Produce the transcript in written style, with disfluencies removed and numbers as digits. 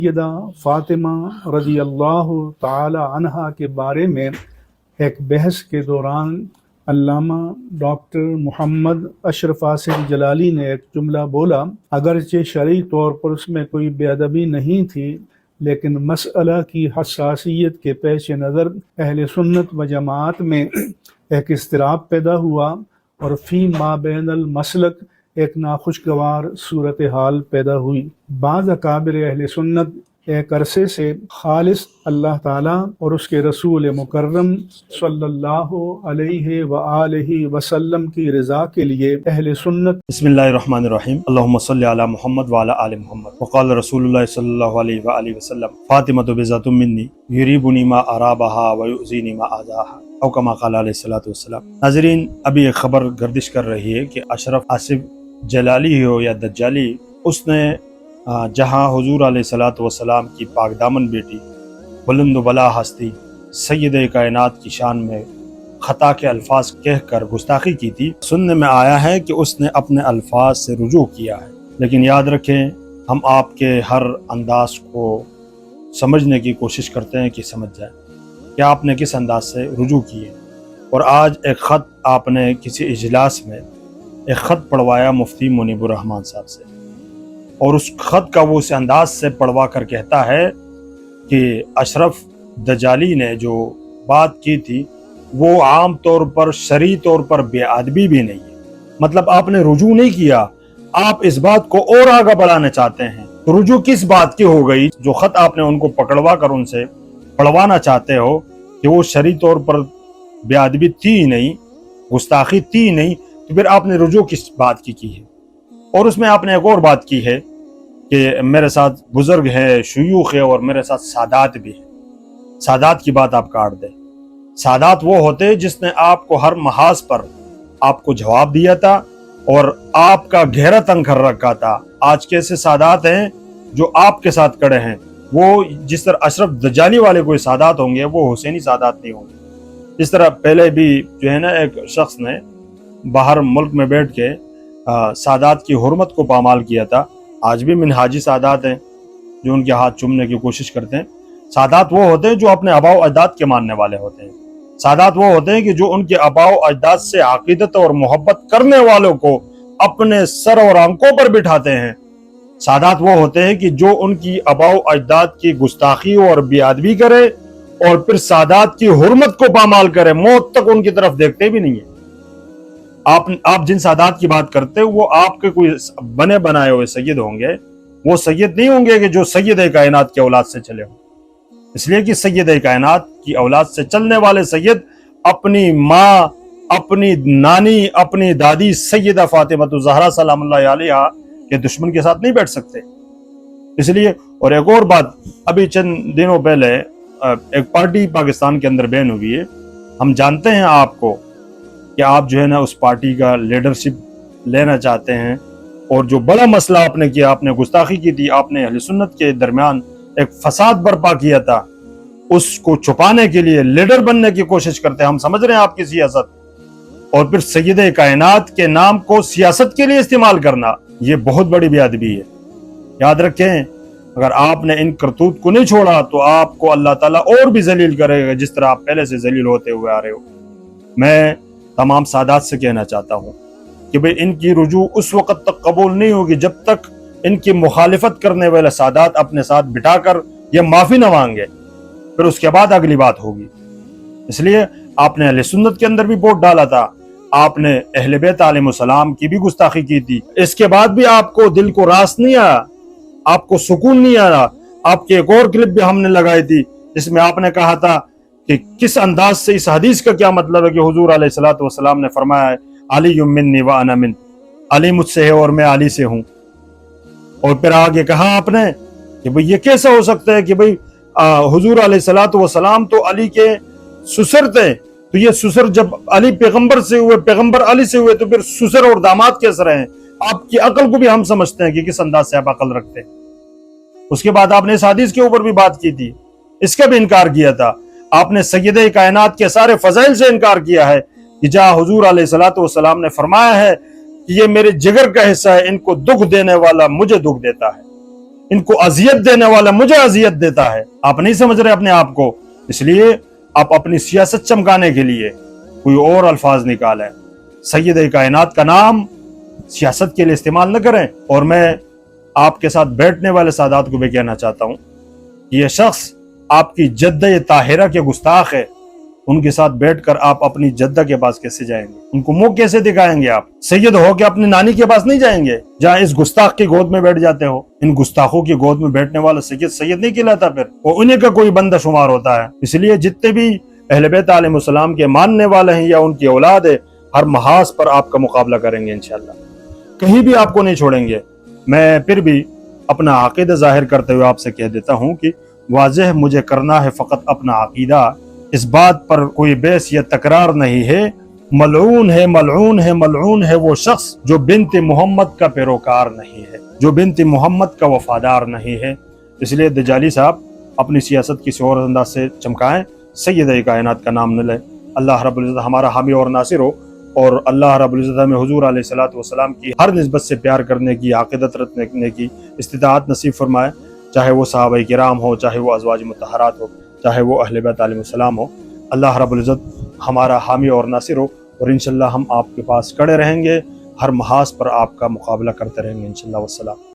سیدہ فاطمہ رضی اللہ تعالی عنہا کے بارے میں ایک بحث کے دوران علامہ ڈاکٹر محمد اشرف آصف جلالی نے ایک جملہ بولا، اگرچہ شرعی طور پر اس میں کوئی بے ادبی نہیں تھی، لیکن مسئلہ کی حساسیت کے پیش نظر اہل سنت و جماعت میں ایک اضطراب پیدا ہوا اور فی ما بین المسلک ایک ناخوشگوار صورتحال پیدا ہوئی۔ بعض اکابر اہل سنت ایک عرصے سے خالص اللہ تعالیٰ اور اس کے رسول مکرم صلی اللہ علیہ وآلہ وسلم کی رضا کے لیے اہل سنت بسم اللہ الرحمن الرحیم اللہم صلی علی محمد وعلی آل محمد وقال رسول اللہ صلی اللہ علیہ وآلہ وسلم فاطمہ بذات منی یریبنی ما ارابہا ویؤذینی ما آذاہا او کما قال علیہ الصلوۃ والسلام۔ ناظرین، ابھی ایک خبر گردش کر رہی ہے کہ اشرف آصف جلالی ہو یا دجالی، اس نے جہاں حضور علیہ الصلوۃ والسلام کی پاک دامن بیٹی بلند و بلا ہستی سید کائنات کی شان میں خطا کے الفاظ کہہ کر گستاخی کی تھی، سننے میں آیا ہے کہ اس نے اپنے الفاظ سے رجوع کیا ہے۔ لیکن یاد رکھیں، ہم آپ کے ہر انداز کو سمجھنے کی کوشش کرتے ہیں کہ سمجھ جائیں کہ آپ نے کس انداز سے رجوع کیے۔ اور آج ایک خط آپ نے کسی اجلاس میں ایک خط پڑھوایا مفتی منیب الرحمن صاحب سے، اور اس خط کا وہ اس انداز سے پڑھوا کر کہتا ہے کہ اشرف دجالی نے جو بات کی تھی وہ عام طور پر شرعی طور پر بے ادبی بھی نہیں ہے۔ مطلب آپ نے رجوع نہیں کیا، آپ اس بات کو اور آگے بڑھانا چاہتے ہیں۔ تو رجوع کس بات کی ہو گئی؟ جو خط آپ نے ان کو پکڑوا کر ان سے پڑھوانا چاہتے ہو کہ وہ شرعی طور پر بے ادبی تھی ہی نہیں، گستاخی تھی ہی نہیں، تو پھر آپ نے رجوع کس بات کی ہے؟ اور اس میں آپ نے ایک اور بات کی ہے کہ میرے ساتھ بزرگ ہے، شیوخ ہے، اور میرے ساتھ سادات بھی ہے۔ سادات کی بات آپ کاٹ دیں۔ سادات وہ ہوتے جس نے آپ کو ہر محاذ پر آپ کو جواب دیا تھا اور آپ کا گہرا تنگ کر رکھا تھا۔ آج کیسے سادات ہیں جو آپ کے ساتھ کڑے ہیں، وہ جس طرح اشرف دجالی والے کوئی سادات ہوں گے وہ حسینی سادات نہیں ہوں گے۔ جس طرح پہلے بھی جو ہے نا ایک شخص نے باہر ملک میں بیٹھ کے سادات کی حرمت کو پامال کیا تھا، آج بھی منہاجی سادات ہیں جو ان کے ہاتھ چومنے کی کوشش کرتے ہیں۔ سادات وہ ہوتے ہیں جو اپنے آباء و اجداد کے ماننے والے ہوتے ہیں۔ سادات وہ ہوتے ہیں کہ جو ان کے آباء و اجداد سے عقیدت اور محبت کرنے والوں کو اپنے سر اور آنکھوں پر بٹھاتے ہیں۔ سادات وہ ہوتے ہیں کہ جو ان کی آباء و اجداد کی گستاخی اور بے ادبی کرے اور پھر سادات کی حرمت کو پامال کرے، موت تک ان کی طرف دیکھتے بھی نہیں ہیں۔ آپ جن سادات کی بات کرتے وہ آپ کے کوئی بنے بنائے ہوئے سید ہوں گے، وہ سید نہیں ہوں گے کہ جو سید کائنات کی اولاد سے چلے ہوں۔ اس لیے کہ سید کائنات کی اولاد سے چلنے والے سید اپنی ماں، اپنی نانی، اپنی دادی سیدہ فاطمہ الزہرا سلام اللہ علیہا کے دشمن کے ساتھ نہیں بیٹھ سکتے۔ اس لیے، اور ایک اور بات، ابھی چند دنوں پہلے ایک پارٹی پاکستان کے اندر بین ہوئی ہے، ہم جانتے ہیں آپ کو کہ آپ جو ہے نا اس پارٹی کا لیڈرشپ لینا چاہتے ہیں، اور جو بڑا مسئلہ آپ نے کیا، آپ نے گستاخی کی تھی، آپ نے اہل سنت کے درمیان ایک فساد برپا کیا تھا، اس کو چھپانے کے لیے لیڈر بننے کی کوشش کرتے ہیں۔ ہم سمجھ رہے ہیں آپ کی سیاست، اور پھر سید کائنات کے نام کو سیاست کے لیے استعمال کرنا، یہ بہت بڑی بے ادبی ہے۔ یاد رکھیں، اگر آپ نے ان کرتوت کو نہیں چھوڑا تو آپ کو اللہ تعالیٰ اور بھی ذلیل کرے گا، جس طرح آپ پہلے سے ذلیل ہوتے ہوئے آ رہے ہو۔ میں تمام سادات سے کہنا چاہتا ہوں کہ بھئی ان کی رجوع اس وقت تک قبول نہیں ہوگی جب تک ان کی مخالفت کرنے والے سادات اپنے ساتھ بٹھا کر یہ معافی نہ مانگے، پھر اس کے بعد اگلی بات ہوگی۔ اس لیے آپ نے اہل سنت کے اندر بھی ووٹ ڈالا تھا، آپ نے اہل بیت علیہ السلام کی بھی گستاخی کی تھی، اس کے بعد بھی آپ کو دل کو راس نہیں آیا، آپ کو سکون نہیں آیا۔ آپ کی ایک اور کلپ بھی ہم نے لگائی تھی جس میں آپ نے کہا تھا کہ کس انداز سے اس حدیث کا کیا مطلب ہے کہ حضور علیہ الصلوۃ والسلام نے فرمایا ہے علی منی وانا من، علی مجھ سے ہے اور میں علی سے ہوں۔ اور پھر آگے کہا آپ نے کہ بھئی یہ کیسا ہو سکتا ہے کہ بھئی حضور علیہ الصلوۃ والسلام تو علی کے سسر تھے، تو یہ سسر جب علی پیغمبر سے ہوئے، پیغمبر علی سے ہوئے، تو پھر سسر اور داماد کیسے رہے؟ آپ کی عقل کو بھی ہم سمجھتے ہیں کہ کس انداز سے آپ عقل رکھتے ہیں۔ اس کے بعد آپ نے اس حدیث کے اوپر بھی بات کی تھی، اس کا بھی انکار کیا تھا۔ آپ نے سید کائنات کے سارے فضائل سے انکار کیا ہے کہ جہاں حضور علیہ الصلوۃ والسلام نے فرمایا ہے کہ یہ میرے جگر کا حصہ ہے، ان کو دکھ دینے والا مجھے دکھ دیتا ہے۔ ان کو اذیت دینے والا مجھے اذیت دیتا ہے. آپ نہیں سمجھ رہے اپنے آپ کو، اس لیے آپ اپنی سیاست چمکانے کے لیے کوئی اور الفاظ نکالیں. سید کائنات کا نام سیاست کے لیے استعمال نہ کریں. اور میں آپ کے ساتھ بیٹھنے والے سادات کو بھی کہنا چاہتا ہوں، یہ شخص آپ کی جدہ طاہرہ کے گستاخ ہے. ان کے ساتھ بیٹھ کر آپ اپنی جدہ کے پاس کیسے جائیں گے؟ ان کو منہ کیسے دکھائیں گے؟ آپ سید ہو کے اپنی نانی کے پاس نہیں جائیں گے جہاں اس گستاخ کی گود میں بیٹھ جاتے ہو. ان گستاخوں کی گود میں بیٹھنے والا سید سید نہیں کہلاتا، پھر وہ انہیں کا کوئی بندہ شمار ہوتا ہے. اس لیے جتنے بھی اہل بیت علیہ السلام کے ماننے والے ہیں یا ان کی اولاد ہے، ہر محاذ پر آپ کا مقابلہ کریں گے انشاءاللہ. کہیں بھی آپ کو نہیں چھوڑیں گے. میں پھر بھی اپنا عقیدہ ظاہر کرتے ہوئے آپ سے کہہ دیتا ہوں کہ واضح مجھے کرنا ہے فقط اپنا عقیدہ. اس بات پر کوئی بحث یا تکرار نہیں ہے. ملعون ہے ملعون ہے ملعون ہے وہ شخص جو بنت محمد کا پیروکار نہیں ہے، جو بنت محمد کا وفادار نہیں ہے. اس لیے دجالی صاحب اپنی سیاست کسی اور انداز سے چمکائیں، سید کائنات کا نام نہ لیں. اللہ رب العزت ہمارا حامی اور ناصر ہو، اور اللہ رب العزت ہمیں حضور علیہ الصلوۃ والسلام کی ہر نسبت سے پیار کرنے کی، عقیدت رکھنے کی استطاعت نصیب فرمائے، چاہے وہ صحابہ کرام ہو، چاہے وہ ازواج مطہرات ہو، چاہے وہ اہل بیت علیہ السلام ہو. اللہ رب العزت ہمارا حامی اور ناصر ہو، اور انشاءاللہ ہم آپ کے پاس کھڑے رہیں گے، ہر محاذ پر آپ کا مقابلہ کرتے رہیں گے انشاءاللہ. والسلام.